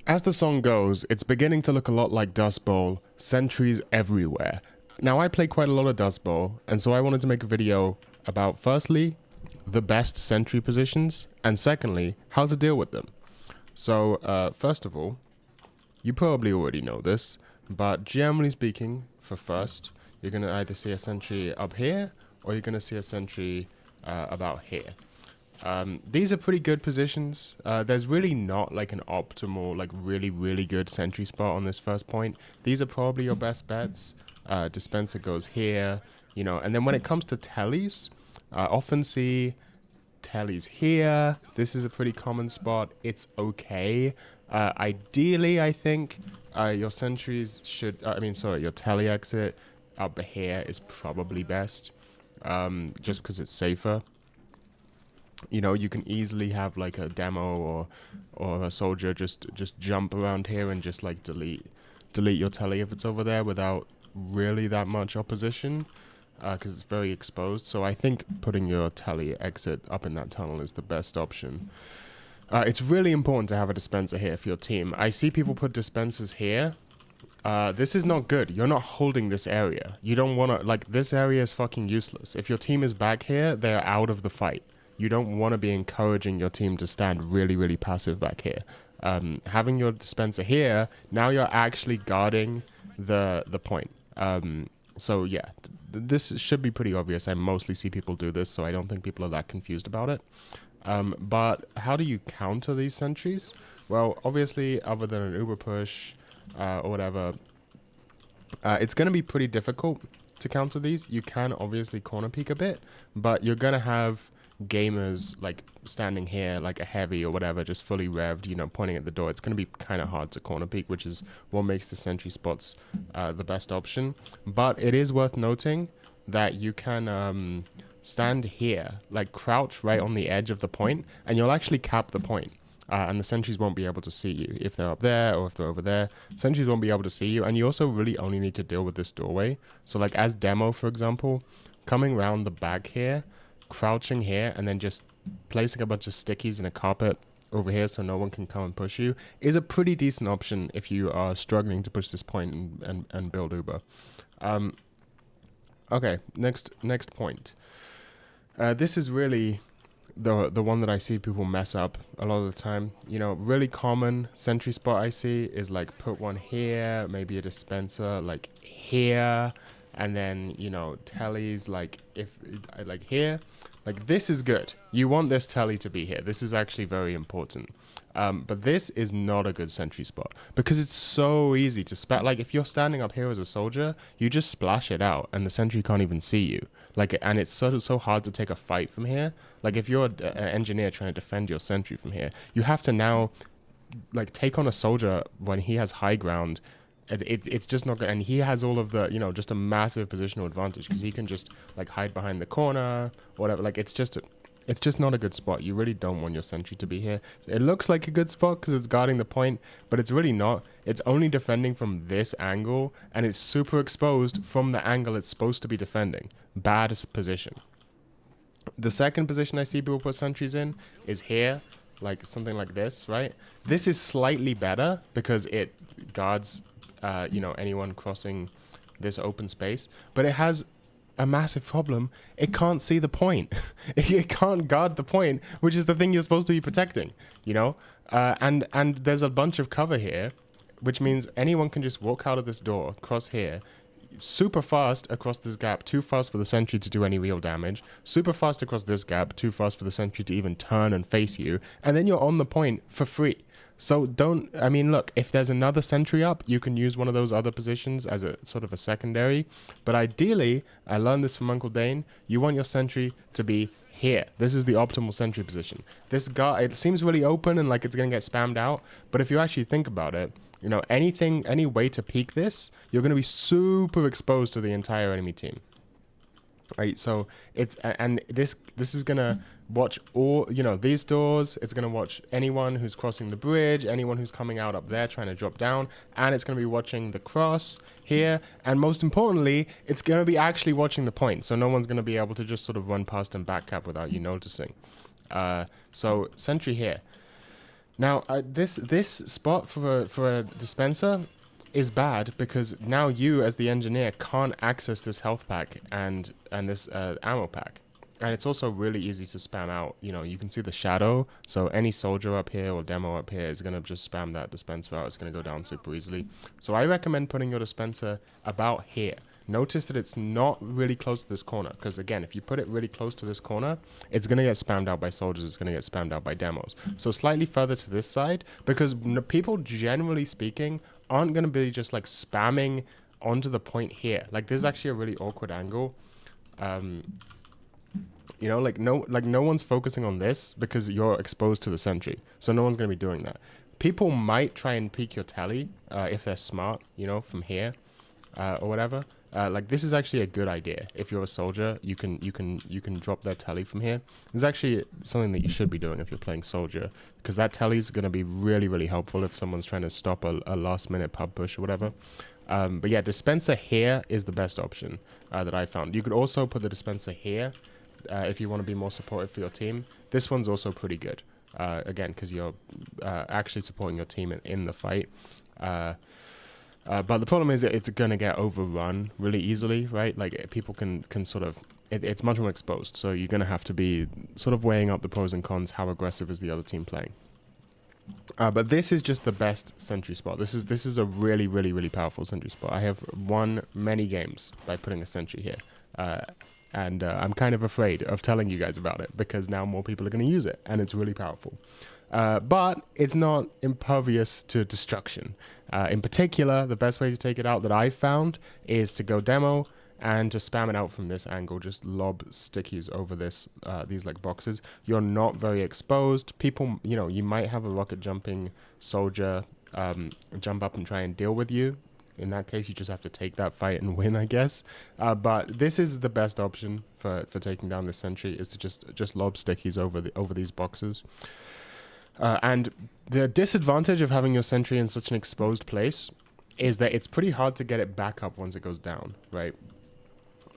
As the song goes, it's beginning to look a lot like Dust Bowl, sentries everywhere. Now I play quite a lot of Dust Bowl, and so I wanted to make a video about, firstly, the best sentry positions, and secondly, how to deal with them. So, first of all, you probably already know this, but generally speaking, for first, you're going to either see a sentry up here, or you're going to see a sentry about here. These are pretty good positions. There's really not like an optimal, like really good sentry spot on this first point. These are probably your best bets. Dispenser goes here, you know, and then when it comes to tellies, I often see tellies here. This is a pretty common spot. It's okay. Ideally, I think your sentries should, your telly exit up here is probably best, just because it's safer. You know, you can easily have like a demo or a soldier just jump around here and just like delete your telly if it's over there without really that much opposition, because it's very exposed. So I think putting your telly exit up in that tunnel is the best option. It's really important to have a dispenser here for your team. I see people put dispensers here. This is not good. You're not holding this area. You don't want to, like, this area is fucking useless. If your team is back here, they're out of the fight. You don't want to be encouraging your team to stand really passive back here. Having your dispenser here, now you're actually guarding the point. So yeah, this should be pretty obvious. I mostly see people do this, so I don't think people are that confused about it. But how do you counter these sentries? Well, obviously, other than an Uber push or whatever, it's going to be pretty difficult to counter these. You can obviously corner peek a bit, but you're going to have gamers like standing here like a heavy or whatever, just fully revved, you know, pointing at the door. It's going to be kind of hard to corner peek, which is what makes the sentry spots the best option. But it is worth noting that you can stand here, like crouch right on the edge of the point, and you'll actually cap the point. And the sentries won't be able to see you if they're up there or if they're over there. Sentries won't be able to see you, and you also really only need to deal with this doorway. So like as demo, for example, coming around the back here, crouching here, and then just placing a bunch of stickies in a carpet over here so no one can come and push you is a pretty decent option if you are struggling to push this point and build Uber. Okay, next point. This is really the one that I see people mess up a lot of the time. You know, really common sentry spot I see is like put one here, maybe a dispenser like here, and then, you know, tellies like here. Like this is good. You want this telly to be here. This is actually very important. But this is not a good sentry spot because it's so easy to spat. Like if you're standing up here as a soldier, you just splash it out and the sentry can't even see you. Like, and it's so hard to take a fight from here. Like if you're an engineer trying to defend your sentry from here, you have to now like take on a soldier when he has high ground. It's just not good, and he has all of the, you know, just a massive positional advantage because he can just like hide behind the corner, whatever. Like it's just not a good spot. You really don't want your sentry to be here. It looks like a good spot because it's guarding the point, but it's really not. It's only defending from this angle, and it's super exposed from the angle it's supposed to be defending. Bad position. The second position I see people put sentries in is here, like something like this, right? This is slightly better because it guards anyone crossing this open space, but it has a massive problem. It can't see the point. It can't guard the point, which is the thing you're supposed to be protecting, you know? And there's a bunch of cover here, which means anyone can just walk out of this door, cross here, super fast across this gap, too fast for the sentry to do any real damage, super fast across this gap, too fast for the sentry to even turn and face you, and then you're on the point for free. So look, if there's another sentry up, you can use one of those other positions as a sort of a secondary. But ideally, I learned this from Uncle Dane, you want your sentry to be here. This is the optimal sentry position. This guy, it seems really open and like it's going to get spammed out. But if you actually think about it, you know, any way to peek this, you're going to be super exposed to the entire enemy team. Right, so this is gonna watch all, you know, these doors. It's gonna watch anyone who's crossing the bridge, anyone who's coming out up there trying to drop down, and it's gonna be watching the cross here, and most importantly, it's gonna be actually watching the point. So no one's gonna be able to just sort of run past and back cap without you noticing. So sentry here. Now, this spot for a dispenser is bad because now you, as the engineer, can't access this health pack and this ammo pack. And it's also really easy to spam out. You know, you can see the shadow. So any soldier up here or demo up here is going to just spam that dispenser out. It's going to go down super easily. So I recommend putting your dispenser about here. Notice that it's not really close to this corner. Because again, if you put it really close to this corner, it's going to get spammed out by soldiers. It's going to get spammed out by demos. So slightly further to this side, because people, generally speaking, aren't going to be just like spamming onto the point here. Like this is actually a really awkward angle. You know, like no one's focusing on this because you're exposed to the sentry. So no one's going to be doing that. People might try and peek your tally if they're smart, you know, from here or whatever. Like this is actually a good idea. If you're a soldier, you can drop their tally from here. It's actually something that you should be doing if you're playing soldier, because that tally is going to be really helpful if someone's trying to stop a last minute pub push or whatever. But yeah, dispenser here is the best option that I found. You could also put the dispenser here. If you want to be more supportive for your team. This one's also pretty good, again, because you're actually supporting your team in the fight. But the problem is it's going to get overrun really easily, right? Like people can sort of, it's much more exposed. So you're going to have to be sort of weighing up the pros and cons. How aggressive is the other team playing? But this is just the best sentry spot. This is a really powerful sentry spot. I have won many games by putting a sentry here. And I'm kind of afraid of telling you guys about it because now more people are going to use it and it's really powerful. But it's not impervious to destruction. In particular, the best way to take it out that I've found is to go demo and to spam it out from this angle. Just lob stickies over these like boxes. You're not very exposed. People, you know, you might have a rocket jumping soldier jump up and try and deal with you. In that case, you just have to take that fight and win, I guess. But this is the best option for taking down this sentry, is to just lob stickies over these boxes. And the disadvantage of having your sentry in such an exposed place is that it's pretty hard to get it back up once it goes down, right?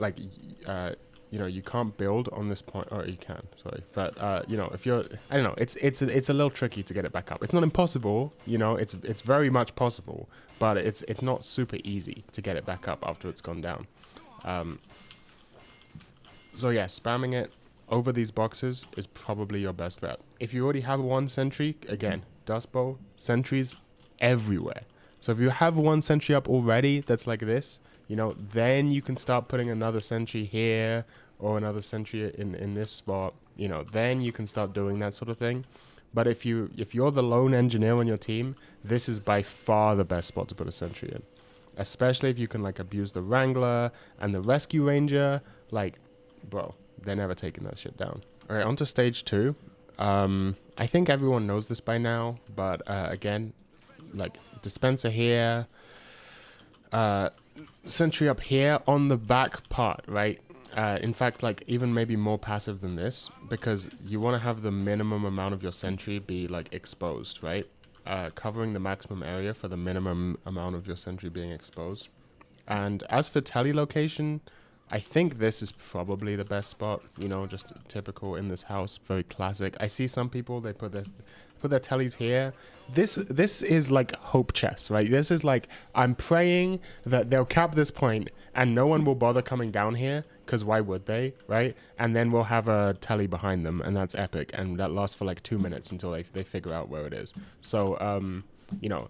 Like, you know, you can't build on this point, or you can, sorry. But, you know, if you're, I don't know, it's a little tricky to get it back up. It's not impossible, you know, it's very much possible, but it's not super easy to get it back up after it's gone down. So yeah, spamming it over these boxes is probably your best bet. If you already have one sentry, again, Dust Bowl, sentries everywhere. So if you have one sentry up already that's like this, you know, then you can start putting another sentry here or another sentry in this spot, you know, then you can start doing that sort of thing. But if you're the lone engineer on your team, this is by far the best spot to put a sentry in. Especially if you can like abuse the Wrangler and the Rescue Ranger, like, bro, they're never taking that shit down. All right, on to stage 2. I think everyone knows this by now, but again, like dispenser here, sentry up here on the back part, right? In fact, like even maybe more passive than this, because you want to have the minimum amount of your sentry be like exposed, right? Covering the maximum area for the minimum amount of your sentry being exposed. And as for tele location, I think this is probably the best spot, you know, just typical in this house, very classic. I see some people, they put their tellies here. This is like hope chess, right? This is like, I'm praying that they'll cap this point and no one will bother coming down here, because why would they, right? And then we'll have a telly behind them, and that's epic, and that lasts for like 2 minutes until they figure out where it is. So, you know,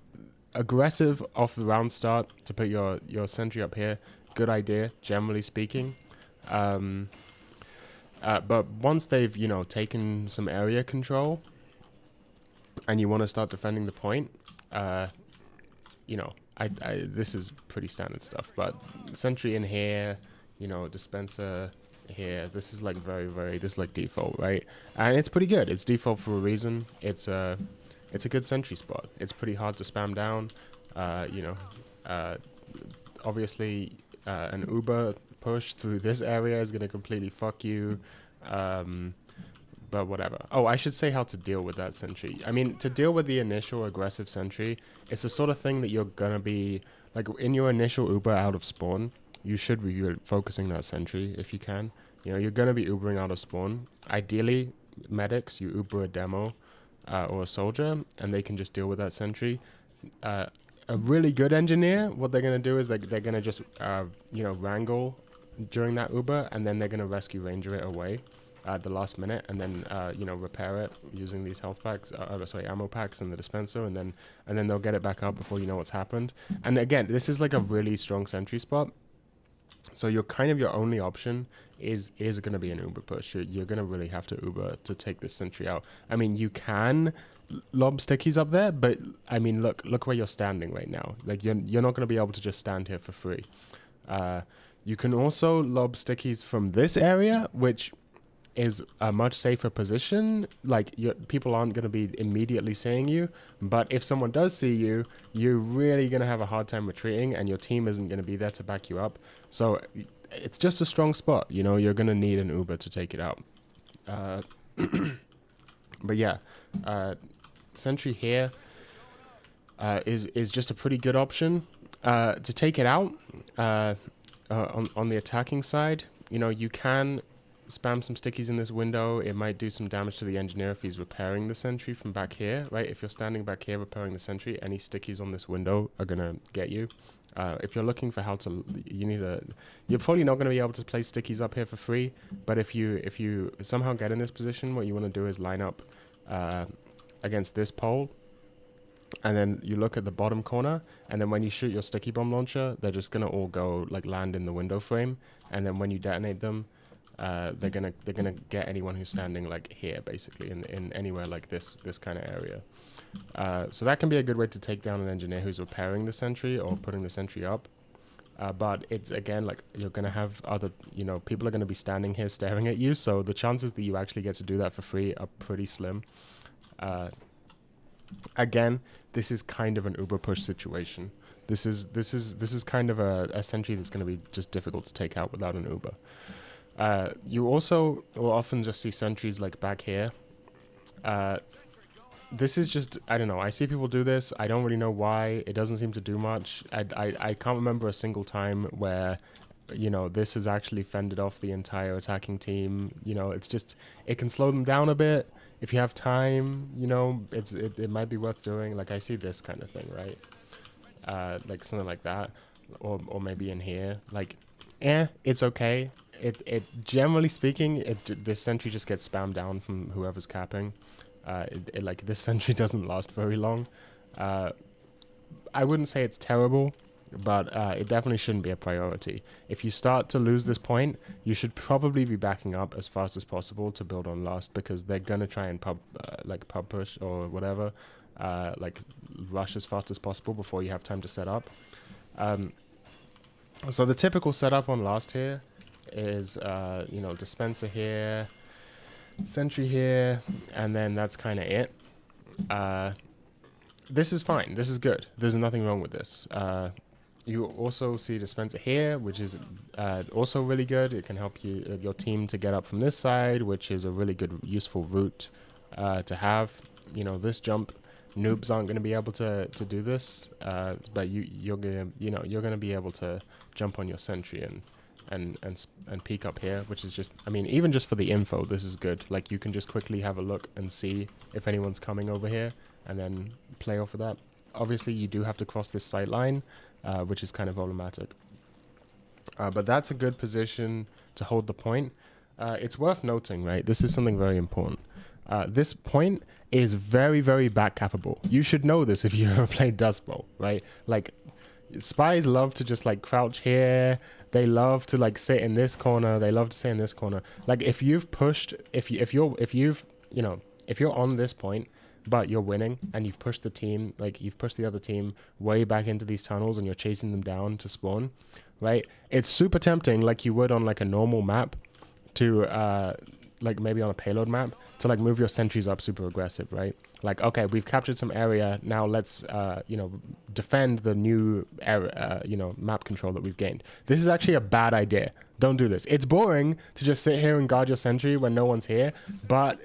aggressive off the round start to put your sentry up here. Good idea, generally speaking. But once they've, you know, taken some area control and you want to start defending the point, you know, this is pretty standard stuff. But sentry in here, you know, dispenser here, this is like this is like default, right? And it's pretty good. It's default for a reason. It's a good sentry spot. It's pretty hard to spam down. You know, obviously, an Uber push through this area is going to completely fuck you. But whatever. Oh, I should say how to deal with that sentry. I mean, to deal with the initial aggressive sentry, it's the sort of thing that you're going to be, like, in your initial Uber out of spawn, you should be focusing that sentry if you can. You know, you're going to be Ubering out of spawn. Ideally, medics, you Uber a demo. or a soldier, and they can just deal with that sentry. A really good engineer, what they're going to do is they're going to just, wrangle during that Uber, and then they're going to rescue ranger it away at the last minute, and then, repair it using these health packs, ammo packs and the dispenser, and then they'll get it back up before you know what's happened. And again, this is like a really strong sentry spot. So your only option is going to be an Uber push. You're going to really have to Uber to take this sentry out. I mean, you can lob stickies up there, but I mean, look where you're standing right now. Like you're not going to be able to just stand here for free. You can also lob stickies from this area, which is a much safer position. Like people aren't going to be immediately seeing you, but if someone does see you, you're really going to have a hard time retreating, and your team isn't going to be there to back you up. So it's just a strong spot. You're going to need an Uber to take it out. But yeah, Sentry here is just a pretty good option to take it out. On the attacking side, you can spam some stickies in this window. It might do some damage to the engineer if he's repairing the sentry from back here, right? If you're standing back here repairing the sentry, any stickies on this window are gonna get you. If you're looking for how to, you're probably not gonna be able to place stickies up here for free. But if you somehow get in this position, what you want to do is line up against this pole, and then you look at the bottom corner, and then when you shoot your sticky bomb launcher, they're just gonna all go land in the window frame, and then when you detonate them, they're gonna get anyone who's standing here, basically in anywhere like this kind of area. So that can be a good way to take down an engineer who's repairing the sentry or putting the sentry up. But it's again, you're gonna have other, people are gonna be standing here staring at you, so the chances that you actually get to do that for free are pretty slim. Again, this is kind of an Uber push situation. This is kind of a sentry that's going to be just difficult to take out without an Uber. You also will often just see sentries back here. This is just, I don't know, I see people do this. I don't really know why. It doesn't seem to do much. I can't remember a single time where, this has actually fended off the entire attacking team. It's just, it can slow them down a bit. If you have time, it might be worth doing. I see this kind of thing, right? Something like that. Or maybe in here. It's okay. It generally speaking, this sentry just gets spammed down from whoever's capping. This sentry doesn't last very long. I wouldn't say it's terrible, but it definitely shouldn't be a priority. If you start to lose this point, you should probably be backing up as fast as possible to build on last, because they're gonna try and pub push or whatever, rush as fast as possible before you have time to set up. So the typical setup on last here is dispenser here, sentry here, and then that's kind of it. This is fine. This is good. There's nothing wrong with this. You also see dispenser here, which is also really good. It can help your team to get up from this side, which is a really good, useful route to have. This jump, noobs aren't going to be able to do this, but you're gonna be able to jump on your sentry and peek up here, which is just, even just for the info, this is good. You can just quickly have a look and see if anyone's coming over here, and then play off of that. Obviously, you do have to cross this sight line, which is kind of problematic. But that's a good position to hold the point. It's worth noting, right? This is something very important. This point is very, very back capable. You should know this if you ever played Dust Bowl, right? Spies love to just crouch here. They love to sit in this corner. They love to stay in this corner. If you've pushed, if you're on this point, but you're winning and you've pushed the team, you've pushed the other team way back into these tunnels and you're chasing them down to spawn, right? It's super tempting, like you would on a normal map, to maybe on a payload map, to move your sentries up super aggressive, right? Okay, we've captured some area, now let's defend the new area, map control that we've gained. This is actually a bad idea. Don't do this. It's boring to just sit here and guard your sentry when no one's here, but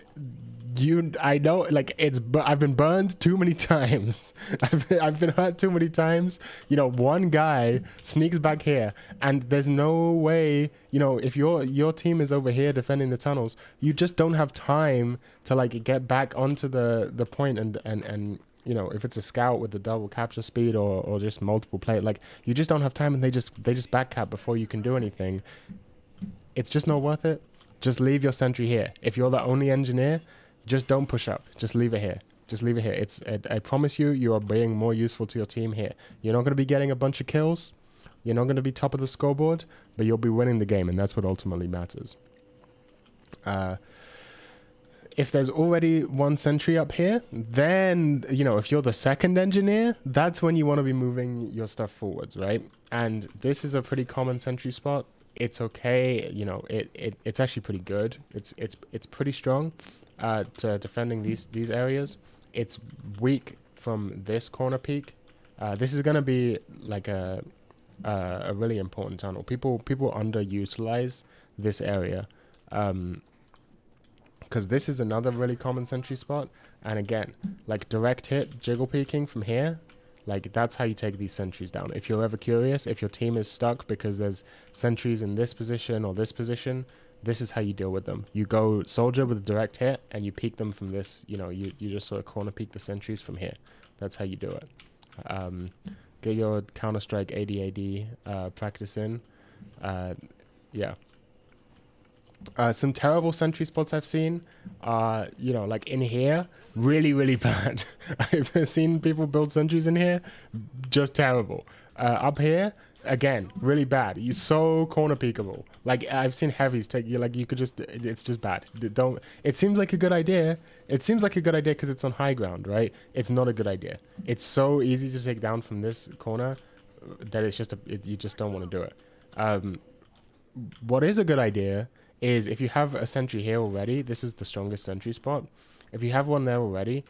I know, like I've been burned too many times. I've been hurt too many times. You know, one guy sneaks back here, and there's no way. You know, if your team is over here defending the tunnels, you just don't have time to like get back onto the point and you know, if it's a scout with the double capture speed or just multiple play, like you just don't have time, and they just back cap before you can do anything. It's just not worth it. Just leave your sentry here. If you're the only engineer, just don't push up. Just leave it here. Just leave it here. I promise you, you are being more useful to your team here. You're not going to be getting a bunch of kills. You're not going to be top of the scoreboard, but you'll be winning the game, and that's what ultimately matters. If there's already one sentry up here, then, you know, if you're the second engineer, that's when you want to be moving your stuff forwards, right? And this is a pretty common sentry spot. It's okay, you know, it's actually pretty good. It's pretty strong to defending these areas. It's weak from this corner peak. This is gonna be like a really important tunnel. People underutilize this area, because this is another really common sentry spot. And again, like direct hit, jiggle peeking from here. Like, that's how you take these sentries down. If you're ever curious, if your team is stuck because there's sentries in this position or this position, this is how you deal with them. You go soldier with a direct hit, and you peek them from this, you know, you just sort of corner peek the sentries from here. That's how you do it. Get your Counter-Strike AD practice in. Yeah. Some terrible sentry spots I've seen are, you know, like in here, really, really bad. I've seen people build sentries in here, just terrible. Up here, again, really bad. You're so corner peekable. Like, I've seen heavies take you, like, you could just, it's just bad. Don't, it seems like a good idea. It seems like a good idea because it's on high ground, right? It's not a good idea. It's so easy to take down from this corner that it's just, you just don't want to do it. What is a good idea is if you have a sentry here already, this is the strongest sentry spot. If you have one there already,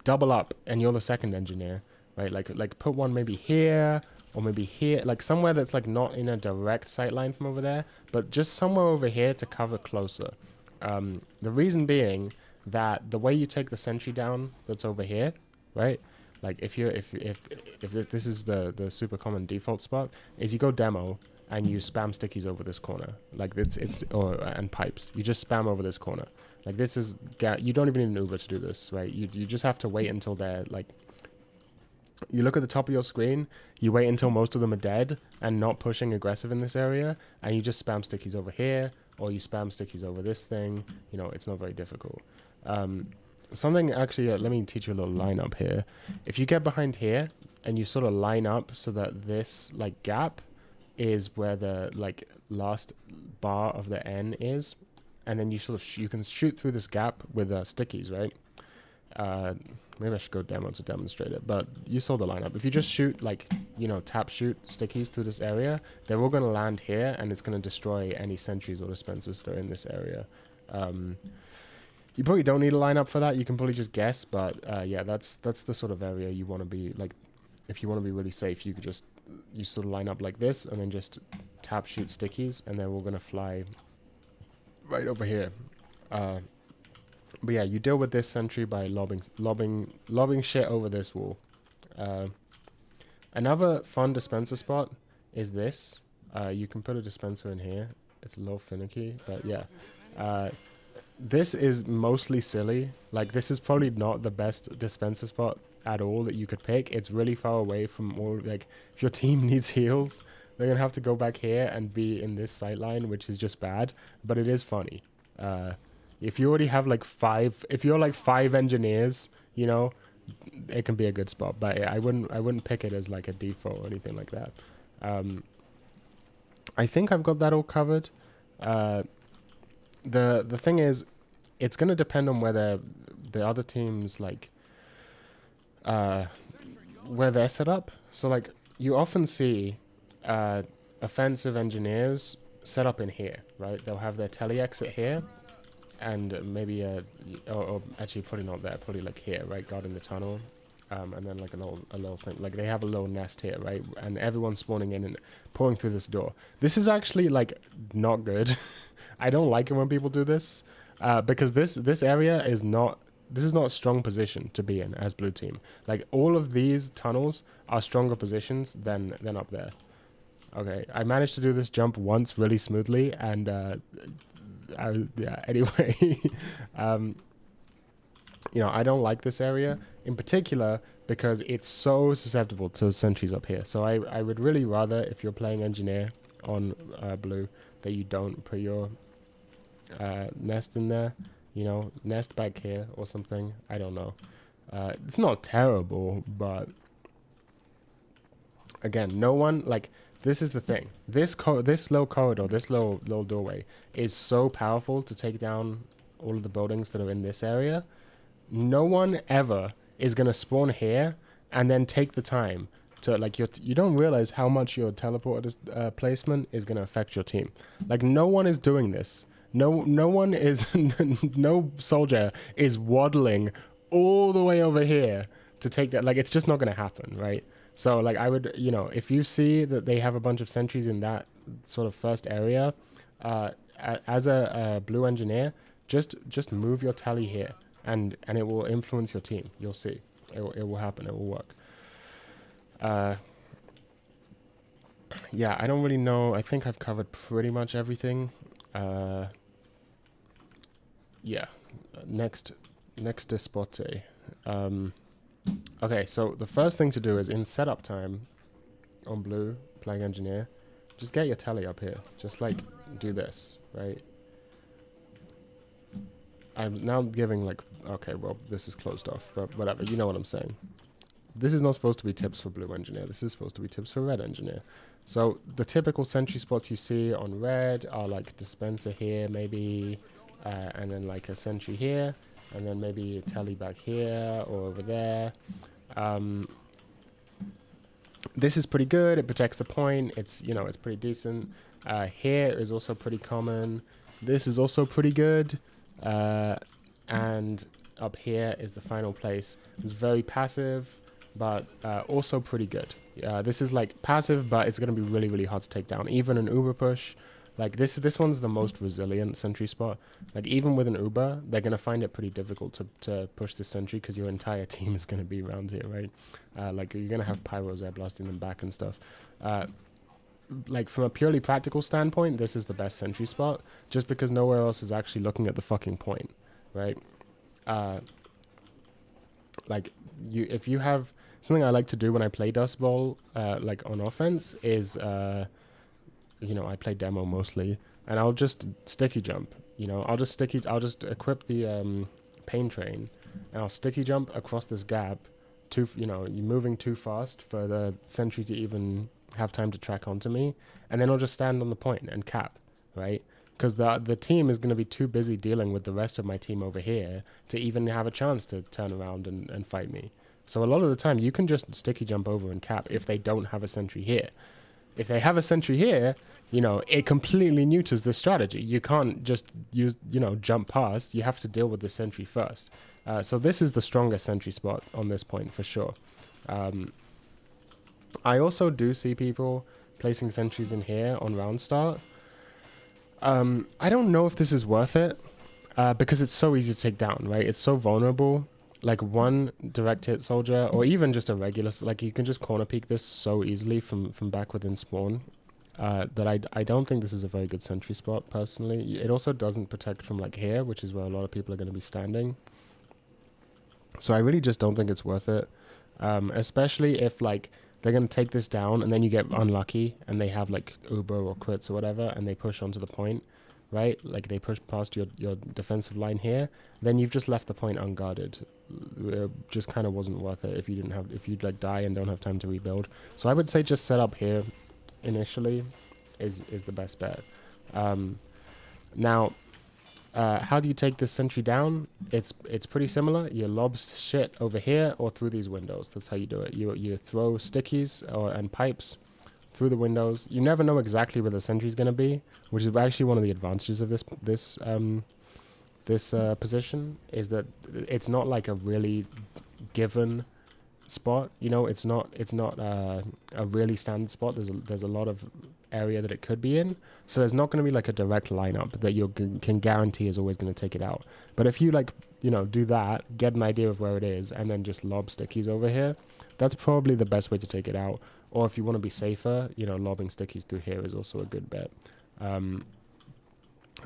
double up, and you're the second engineer, right? Like put one maybe here, or maybe here, like somewhere that's like not in a direct sight line from over there, but just somewhere over here to cover closer. The reason being that the way you take the sentry down that's over here, right? Like if this is the super common default spot, is you go demo, and you spam stickies over this corner, like and pipes. You just spam over this corner. Like this is, you don't even need an Uber to do this, right? You just have to wait until they're like, you look at the top of your screen, you wait until most of them are dead and not pushing aggressive in this area, and you just spam stickies over here, or you spam stickies over this thing. You know, it's not very difficult. Something actually, let me teach you a little lineup here. If you get behind here and you sort of line up so that this like gap is where the like last bar of the N is, and then you sort of you can shoot through this gap with stickies, right? Maybe I should go demo to demonstrate it, but you saw the lineup. If you just shoot like, you know, tap shoot stickies through this area, they're all going to land here, and it's going to destroy any sentries or dispensers that are in this area. You probably don't need a lineup for that. You can probably just guess, but yeah, that's the sort of area you want to be. Like, if you want to be really safe, you could just, you sort of line up like this, and then just tap shoot stickies, and they're all gonna fly right over here. But yeah, you deal with this sentry by lobbing shit over this wall. Another fun dispenser spot is this. You can put a dispenser in here. It's a little finicky, but yeah. This is mostly silly. Like, this is probably not the best dispenser spot at all that you could pick. It's really far away from all, like, if your team needs heals, they're gonna have to go back here and be in this sight line, which is just bad, but it is funny. If you already have like if you're like 5 engineers, you know, it can be a good spot, but I wouldn't pick it as like a default or anything like that. I think I've got that all covered. The thing is, it's gonna depend on whether the other teams like where they're set up. So like, you often see offensive engineers set up in here, right? They'll have their tele exit here, and maybe or actually probably not there, probably like here, right, guarding the tunnel, and then like a little thing, like they have a little nest here, right, and everyone's spawning in and pouring through this door. This is actually like not good. I don't like it when people do this. Because this area is not, this is not a strong position to be in as blue team. Like all of these tunnels are stronger positions than up there. Okay, I managed to do this jump once really smoothly, and yeah. Anyway, you know, I don't like this area in particular because it's so susceptible to sentries up here. So I would really rather, if you're playing engineer on blue, that you don't put your nest in there. You know, nest back here or something. I don't know. It's not terrible, but again, no one, like, this is the thing. This little corridor, this little doorway is so powerful to take down all of the buildings that are in this area. No one ever is going to spawn here and then take the time to, like, you don't realize how much your teleport placement is going to affect your team. Like, no one is doing this. No one is, no soldier is waddling all the way over here to take that. Like, it's just not going to happen, right? So, like, I would, you know, if you see that they have a bunch of sentries in that sort of first area, as a blue engineer, just move your tally here, and it will influence your team. You'll see, it will happen. It will work. Yeah, I don't really know. I think I've covered pretty much everything. Yeah, next despote. Okay, so the first thing to do is in setup time on blue, playing engineer, just get your tally up here. Just like do this, right? I'm now giving like, okay, well, this is closed off, but whatever, you know what I'm saying. This is not supposed to be tips for blue engineer. This is supposed to be tips for red engineer. So the typical sentry spots you see on red are like dispenser here, maybe, and then like a sentry here, and then maybe a tally back here or over there. This is pretty good. It protects the point. It's, you know, it's pretty decent. Here is also pretty common. This is also pretty good. And up here is the final place. It's very passive, but also pretty good. This is like passive, but it's going to be really, really hard to take down. Even an Uber push, like this one's the most resilient sentry spot. Like even with an Uber, they're going to find it pretty difficult to push the sentry because your entire team is going to be around here, right? Like you're going to have pyros air blasting them back and stuff. Like from a purely practical standpoint, this is the best sentry spot just because nowhere else is actually looking at the fucking point, right? Like if you have something I like to do when I play Dust Bowl, like on offense is, you know, I play demo mostly, and I'll just sticky jump. You know, I'll just equip the pain train, and I'll sticky jump across this gap. You know, you're moving too fast for the sentry to even have time to track onto me, and then I'll just stand on the point and cap, right? Because the team is going to be too busy dealing with the rest of my team over here to even have a chance to turn around and fight me. So a lot of the time, you can just sticky jump over and cap if they don't have a sentry here. If they have a sentry here, you know, it completely neuters the strategy. You can't just use, you know, jump past. You have to deal with the sentry first. So this is the strongest sentry spot on this point for sure. I also do see people placing sentries in here on round start. I don't know if this is worth it because it's so easy to take down, right? It's so vulnerable. Like one direct hit soldier or even just a regular, like you can just corner peek this so easily from back within spawn that I don't think this is a very good sentry spot personally. It also doesn't protect from like here, which is where a lot of people are going to be standing. So I really just don't think it's worth it, especially if like they're going to take this down and then you get unlucky and they have like Uber or crits or whatever and they push onto the point, right? Like they push past your defensive line here, then you've just left the point unguarded. It just kind of wasn't worth it if you'd like die and don't have time to rebuild. So I would say just set up here initially is the best bet. Now, how do you take this sentry down? It's pretty similar. You lob shit over here or through these windows. That's how you do it. You throw stickies and pipes through the windows. You never know exactly where the sentry's going to be, which is actually one of the advantages of this position, is that it's not like a really given spot. You know, it's not a really standard spot. There's a lot of area that it could be in. So there's not going to be like a direct lineup that you can guarantee is always going to take it out. But if you like, you know, do that, get an idea of where it is, and then just lob stickies over here, that's probably the best way to take it out. Or if you want to be safer, you know, lobbing stickies through here is also a good bet.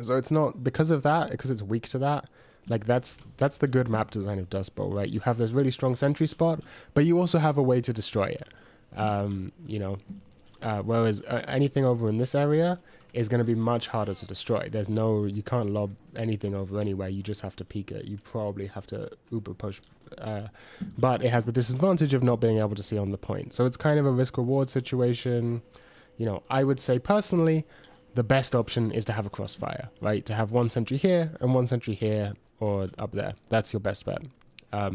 So it's not, because of that, because it's weak to that, like that's the good map design of Dust Bowl, right? You have this really strong sentry spot, but you also have a way to destroy it. You know, whereas anything over in this area is going to be much harder to destroy. There's no, you can't lob anything over anywhere. You just have to peek it. You probably have to uber push, but it has the disadvantage of not being able to see on the point. So it's kind of a risk-reward situation. You know, I would say personally, the best option is to have a crossfire, right? To have one sentry here and one sentry here or up there. That's your best bet. A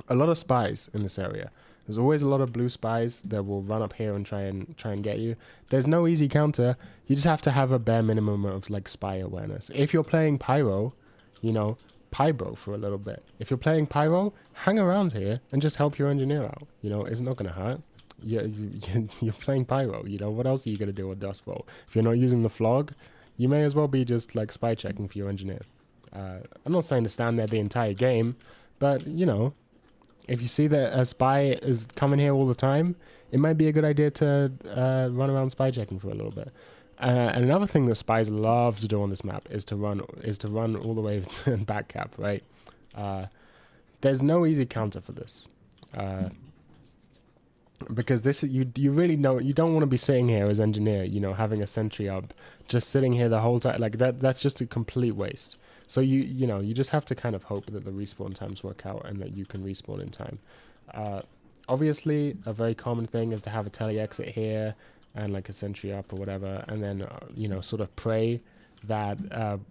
lot of spies in this area. There's always a lot of blue spies that will run up here and try and get you. There's no easy counter. You just have to have a bare minimum of like spy awareness. If you're playing Pyro, you know, Pyro for a little bit. If you're playing Pyro, hang around here and just help your engineer out. You know, it's not going to hurt. You're playing Pyro, you know, what else are you going to do with Dust Bowl? If you're not using the flog, you may as well be just like spy checking for your engineer. I'm not saying to stand there the entire game, but you know, if you see that a spy is coming here all the time, it might be a good idea to run around spy checking for a little bit. And another thing that spies love to do on this map is to run all the way back cap, right? There's no easy counter for this. Because this, you really know, you don't want to be sitting here as engineer, you know, having a sentry up, just sitting here the whole time. Like that's just a complete waste. So you know, you just have to kind of hope that the respawn times work out and that you can respawn in time. Obviously, a very common thing is to have a tele exit here and like a sentry up or whatever, and then you know, sort of pray that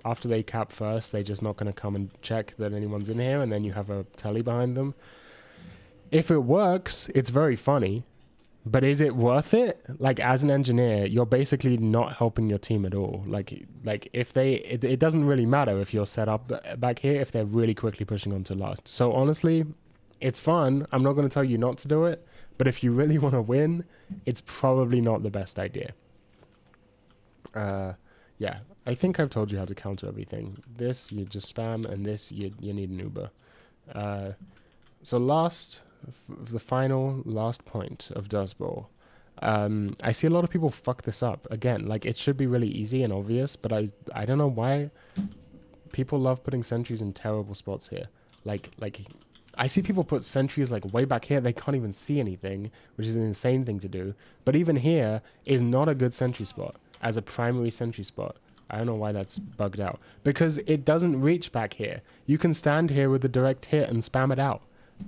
after they cap first, they're just not going to come and check that anyone's in here, and then you have a tele behind them. If it works, it's very funny, but is it worth it? Like, as an engineer, you're basically not helping your team at all. Like if it doesn't really matter if you're set up back here if they're really quickly pushing on to last. So honestly, it's fun. I'm not going to tell you not to do it, but if you really want to win, it's probably not the best idea. Yeah, I think I've told you how to counter everything. This, you just spam, and this, you need an Uber. So the final last point of Dust Bowl. I see a lot of people fuck this up. Again, like, it should be really easy and obvious, but I don't know why people love putting sentries in terrible spots here. Like I see people put sentries like way back here. They can't even see anything, which is an insane thing to do. But even here is not a good sentry spot as a primary sentry spot. I don't know why that's bugged out. Because it doesn't reach back here. You can stand here with a direct hit and spam it out.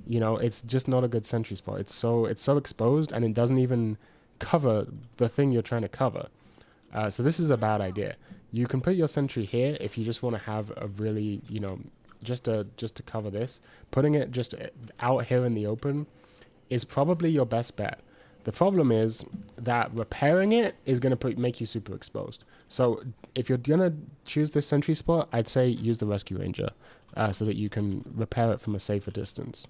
You know, it's just not a good sentry spot. It's so exposed, and it doesn't even cover the thing you're trying to cover. So this is a bad idea. You can put your sentry here if you just want to have a really, you know, just to cover this. Putting it just out here in the open is probably your best bet. The problem is that repairing it is going to make you super exposed. So if you're going to choose this sentry spot, I'd say use the Rescue Ranger so that you can repair it from a safer distance.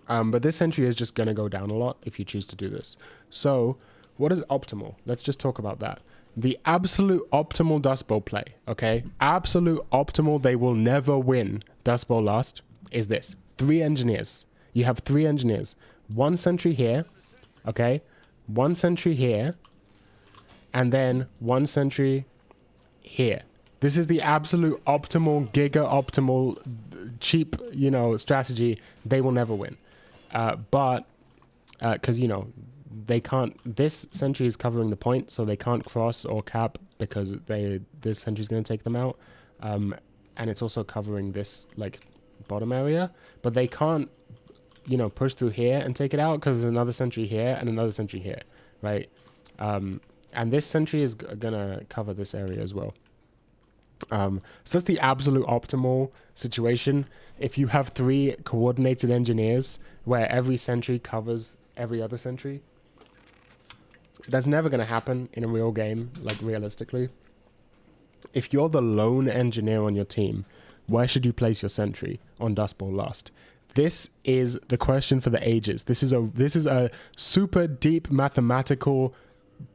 But this sentry is just going to go down a lot if you choose to do this. So what is optimal? Let's just talk about that. The absolute optimal Dust Bowl play, okay? Absolute optimal, they will never win Dust Bowl last, is this. 3 engineers. You have 3 engineers. 1 sentry here, okay? 1 sentry here, and then 1 sentry here. This is the absolute optimal, giga optimal, cheap, you know, strategy. They will never win. But, because, you know, they can't, this sentry is covering the point, so they can't cross or cap because this sentry is going to take them out. And it's also covering this, like, bottom area. But they can't, you know, push through here and take it out because there's another sentry here and another sentry here, right? And this sentry is going to cover this area as well. So that's the absolute optimal situation. If you have 3 coordinated engineers where every sentry covers every other sentry, that's never going to happen in a real game, like realistically. If you're the lone engineer on your team, where should you place your sentry on Dust Bowl last? This is the question for the ages. This is a super deep mathematical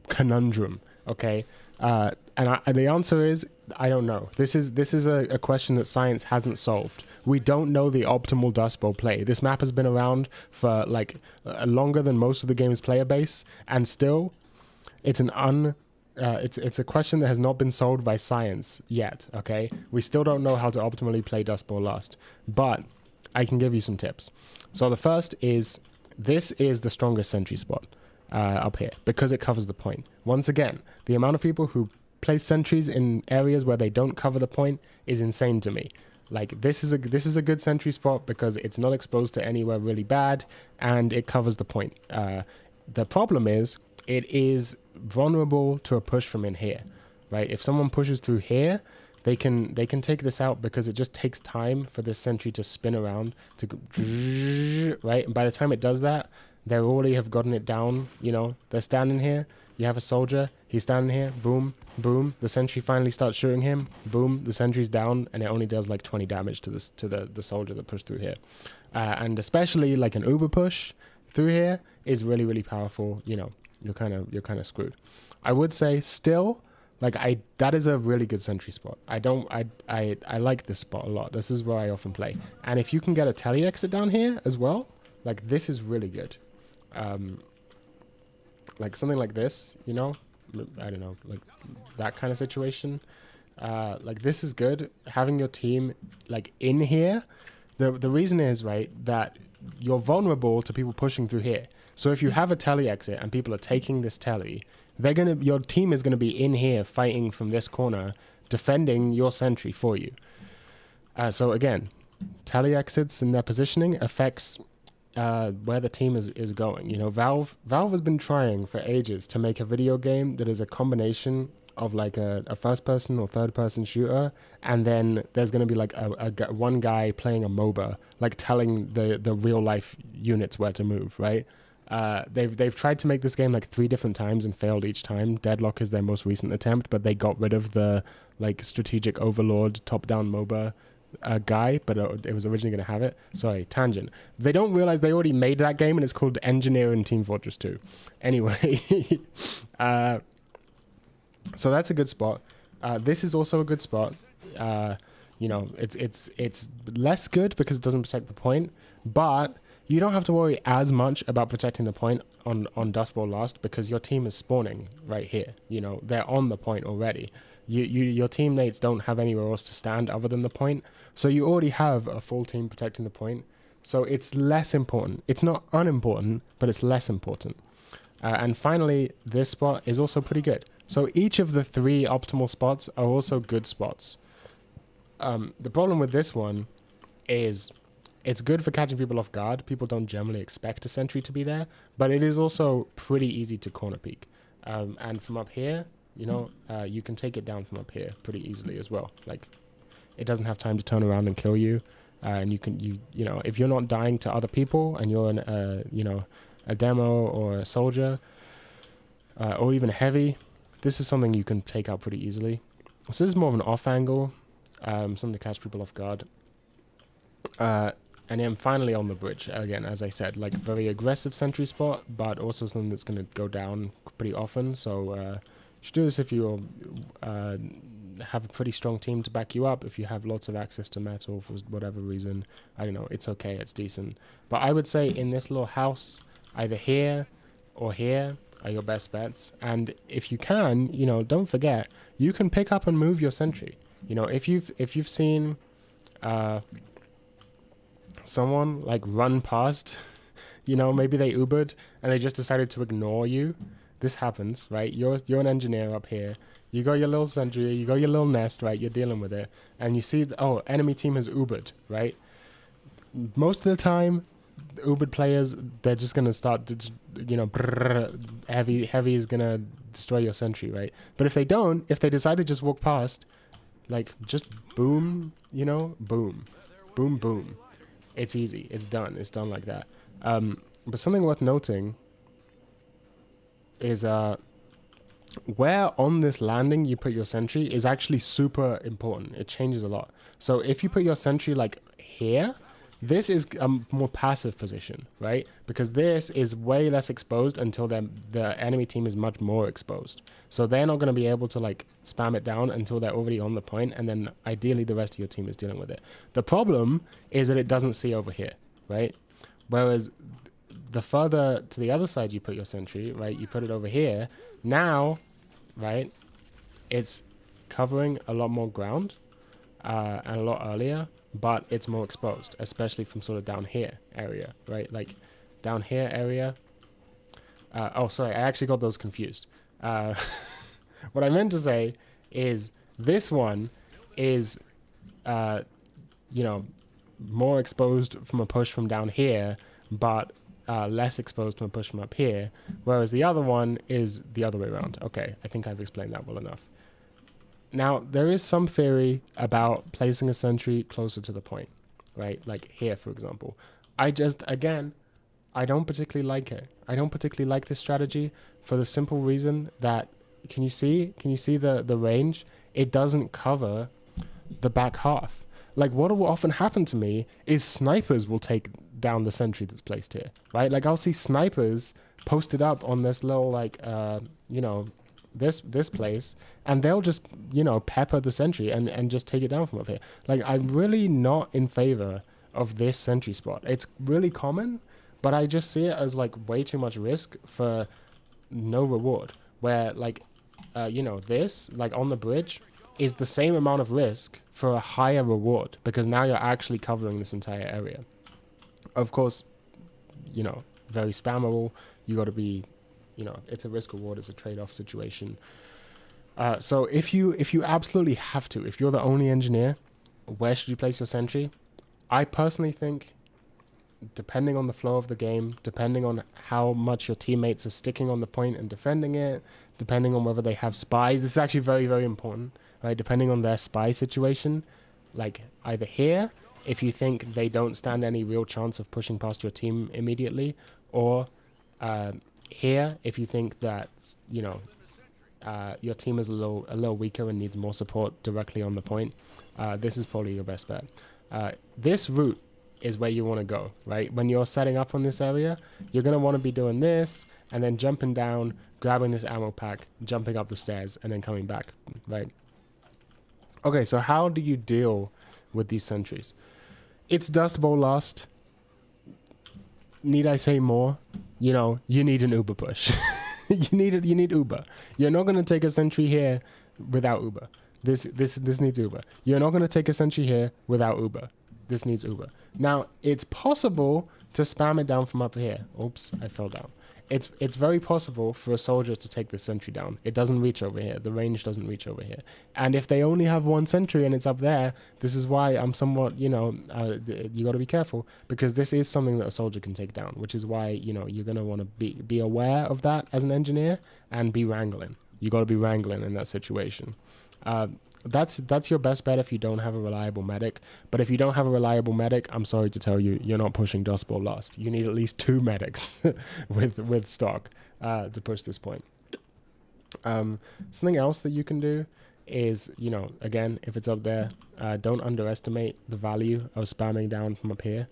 conundrum. Okay, and the answer is I don't know. This is a question that science hasn't solved. We don't know the optimal Dust Bowl play. This map has been around for like longer than most of the game's player base, and still, it's it's a question that has not been solved by science yet. Okay, we still don't know how to optimally play Dust Bowl Lost, but I can give you some tips. So the first is, this is the strongest sentry spot up here because it covers the point. Once again, the amount of people who place sentries in areas where they don't cover the point is insane to me. Like, this is a good sentry spot because it's not exposed to anywhere really bad and it covers the point. The problem is it is vulnerable to a push from in here, right? If someone pushes through here, they can take this out because it just takes time for this sentry to spin around to right. And by the time it does that, they already have gotten it down. You know, they're standing here. You have a soldier. He's standing here. Boom, boom. The sentry finally starts shooting him. Boom. The sentry's down, and it only does like 20 damage to the soldier that pushed through here. And especially like an uber push through here is really powerful. You know, you're kind of screwed. I would say still, like that is a really good sentry spot. I like this spot a lot. This is where I often play. And if you can get a tele exit down here as well, like this is really good. Like something like this, you know, I don't know, like that kind of situation. Like this is good. Having your team like in here, the reason is, right, that you're vulnerable to people pushing through here. So if you have a tele exit and people are taking this tele, your team is gonna be in here fighting from this corner, defending your sentry for you. So again, tele exits and their positioning affects where the team is going. You know, Valve has been trying for ages to make a video game that is a combination of like a first person or third person shooter, and then there's going to be like one guy playing a MOBA, like telling the real life units where to move, right? They've tried to make this game like 3 different times and failed each time. Deadlock is their most recent attempt, but they got rid of the like strategic overlord top down MOBA guy, but it was originally going to have it. Sorry, tangent. They don't realize they already made that game and it's called Engineer in Team Fortress 2. Anyway, so that's a good spot. This is also a good spot. You know, it's less good because it doesn't protect the point, but you don't have to worry as much about protecting the point on Dust Bowl Lost because your team is spawning right here. You know, they're on the point already. Your teammates don't have anywhere else to stand other than the point, so you already have a full team protecting the point. So it's less important. It's not unimportant, but it's less important. And finally, this spot is also pretty good. So each of the 3 optimal spots are also good spots. The problem with this one is it's good for catching people off guard. People don't generally expect a sentry to be there, but it is also pretty easy to corner peek. And from up here, you know, you can take it down from up here pretty easily as well. Like, it doesn't have time to turn around and kill you. And you know, if you're not dying to other people and you're you know, a demo or a soldier, or even heavy, this is something you can take out pretty easily. So this is more of an off angle, something to catch people off guard. And then finally on the bridge, again, as I said, like very aggressive sentry spot, but also something that's going to go down pretty often. So you should do this if you have a pretty strong team to back you up. If you have lots of access to metal for whatever reason, I don't know, it's okay, it's decent. But I would say in this little house, either here or here are your best bets. And if you can, you know, don't forget, you can pick up and move your sentry. You know, if you've seen someone like run past, you know, maybe they Ubered and they just decided to ignore you. This happens, right? You're an engineer up here. You got your little sentry, you got your little nest, right? You're dealing with it. And you see, oh, enemy team has Ubered, right? Most of the time, the Ubered players, they're just going to start, you know, heavy is going to destroy your sentry, right? But if they don't, if they decide to just walk past, like, just boom, you know, boom, boom, boom. It's easy. It's done. It's done like that. But something worth noting is where on this landing you put your sentry is actually super important. It changes a lot. So if you put your sentry like here, This is a more passive position, right? Because this is way less exposed until the enemy team is much more exposed. So they're not going to be able to like spam it down until they're already on the point, and then ideally the rest of your team is dealing with it. The problem is that it doesn't see over here, right? Whereas the further to the other side you put your sentry, right? You put it over here. Now, right? It's covering a lot more ground and a lot earlier, but it's more exposed, especially from sort of down here area, right? Like down here area. Oh, sorry, I actually got those confused. What I meant to say is this one is, you know, more exposed from a push from down here, but less exposed from a push from up here, whereas the other one is the other way around. Okay, I think I've explained that well enough. Now, there is some theory about placing a sentry closer to the point, right? Like here, for example. I don't particularly like it. I don't particularly like this strategy for the simple reason that, can you see the range? It doesn't cover the back half. Like what will often happen to me is snipers will take down the sentry that's placed here, right? Like I'll see snipers posted up on this little like, you know, this place, and they'll just, you know, pepper the sentry and just take it down from up here. Like I'm really not in favor of this sentry spot. It's really common, but I just see it as like way too much risk for no reward. Where like, you know, this like on the bridge is the same amount of risk for a higher reward, because now you're actually covering this entire area. Of course, you know, very spammable. You got to be, you know, it's a risk reward, it's a trade-off situation. So if you absolutely have to, if you're the only engineer, where should you place your sentry? I personally think, depending on the flow of the game, depending on how much your teammates are sticking on the point and defending it, depending on whether they have spies, this is actually very, very important, right? Depending on their spy situation, like either here, if you think they don't stand any real chance of pushing past your team immediately, or here, if you think that, you know, your team is a little weaker and needs more support directly on the point, this is probably your best bet. This route is where you want to go, right? When you're setting up on this area, you're going to want to be doing this and then jumping down, grabbing this ammo pack, jumping up the stairs, and then coming back, right? Okay, so how do you deal with these sentries? It's Dust Bowl last. Need I say more? You know, you need an Uber push. you need Uber. You're not going to take a sentry here without Uber. This needs Uber. You're not going to take a sentry here without Uber. This needs Uber. Now, it's possible to spam it down from up here. Oops, I fell down. It's very possible for a soldier to take the sentry down. It doesn't reach over here. The range doesn't reach over here. And if they only have one sentry and it's up there, this is why I'm somewhat, you know, you got to be careful, because this is something that a soldier can take down, which is why, you know, you're going to want to be aware of that as an engineer and be wrangling. You got to be wrangling in that situation. That's your best bet if you don't have a reliable medic. But if you don't have a reliable medic, I'm sorry to tell you, you're not pushing Dust Bowl last. You need at least 2 medics with stock to push this point. Something else that you can do is, you know, again, if it's up there, don't underestimate the value of spamming down from up here.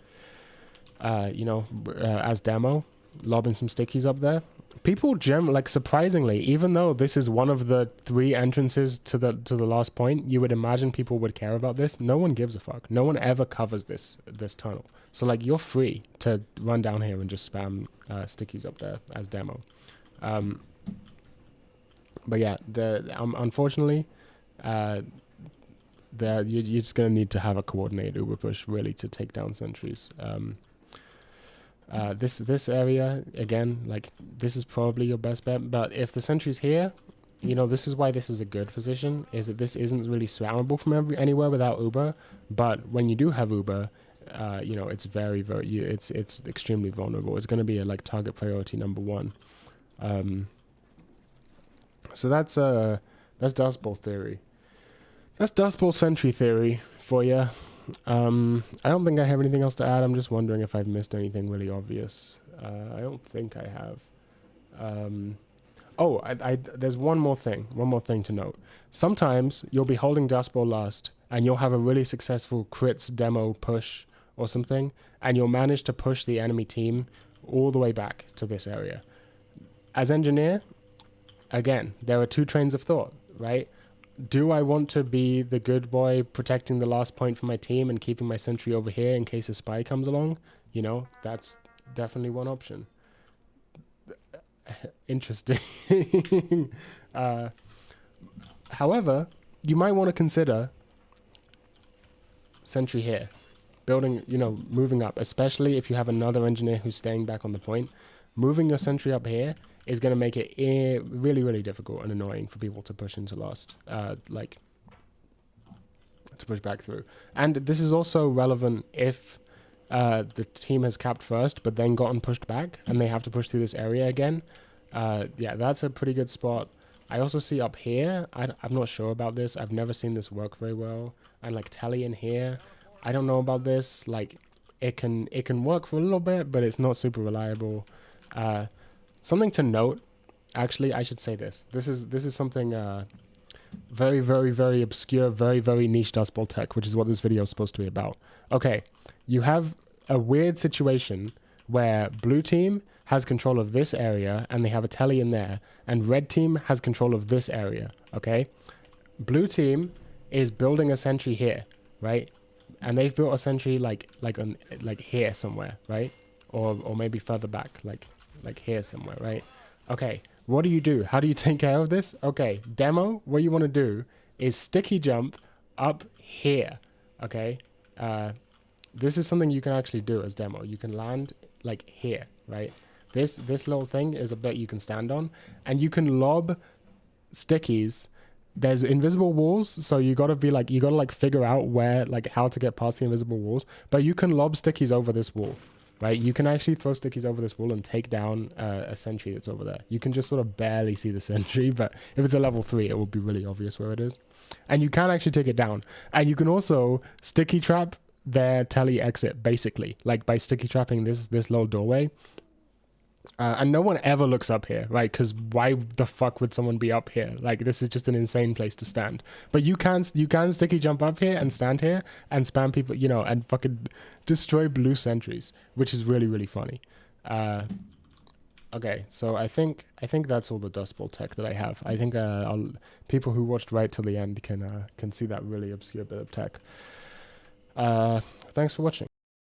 You know, as demo, lobbing some stickies up there. People like surprisingly, even though this is one of the 3 entrances to the last point, you would imagine people would care about this. No one gives a fuck. No one ever covers this tunnel. So like you're free to run down here and just spam stickies up there as demo. But yeah, unfortunately, you're just gonna need to have a coordinated Uber push really to take down sentries. This area, again, like this is probably your best bet, but if the sentry's here, you know, this is why this is a good position, is that this isn't really spammable from anywhere without Uber, but when you do have Uber, you know, it's very, very, it's extremely vulnerable. It's going to be like target priority number 1. So that's Dust Bowl theory. That's Dust Bowl sentry theory for you. I don't think I have anything else to add. I'm just wondering if I've missed anything really obvious. I don't think I have. There's one more thing to note. Sometimes you'll be holding Dust Bowl last and you'll have a really successful crits demo push or something, and you'll manage to push the enemy team all the way back to this area. As engineer, again, there are two trains of thought, right? Do I want to be the good boy protecting the last point for my team and keeping my sentry over here in case a spy comes along? You know, that's definitely one option. Interesting. However, you might want to consider sentry here, building, you know, moving up, especially if you have another engineer who's staying back on the point. Moving your sentry up here is going to make it really, really difficult and annoying for people to push into last, like, to push back through. And this is also relevant if the team has capped first, but then gotten pushed back, and they have to push through this area again. Yeah, that's a pretty good spot. I also see up here, I'm not sure about this. I've never seen this work very well. And like telly in here, I don't know about this. Like, it can work for a little bit, but it's not super reliable. Something to note, actually, I should say this. This is something very, very, very obscure, very, very niche Dust Bowl tech, which is what this video is supposed to be about. Okay, you have a weird situation where blue team has control of this area and they have a telly in there, and red team has control of this area, okay? Blue team is building a sentry here, right? And they've built a sentry like here somewhere, right? Or maybe further back, like here somewhere, right? Okay, what do you do? How do you take care of this? Okay, demo, what you want to do is sticky jump up here, okay? This is something you can actually do as demo. You can land like here, right? This little thing is a bit you can stand on, and you can lob stickies. There's invisible walls, so you gotta figure out where, like, how to get past the invisible walls, but you can lob stickies over this wall, right? You can actually throw stickies over this wall and take down a sentry that's over there. You can just sort of barely see the sentry, but if it's a level 3, it will be really obvious where it is. And you can actually take it down. And you can also sticky trap their telly exit, basically, like by sticky trapping this little doorway. And no one ever looks up here, right? Because why the fuck would someone be up here? Like, this is just an insane place to stand. But you can sticky jump up here and stand here and spam people, you know, and fucking destroy blue sentries, which is really, really funny. Okay, so I think that's all the Dust Bowl tech that I have. I think people who watched right till the end can see that really obscure bit of tech. Thanks for watching.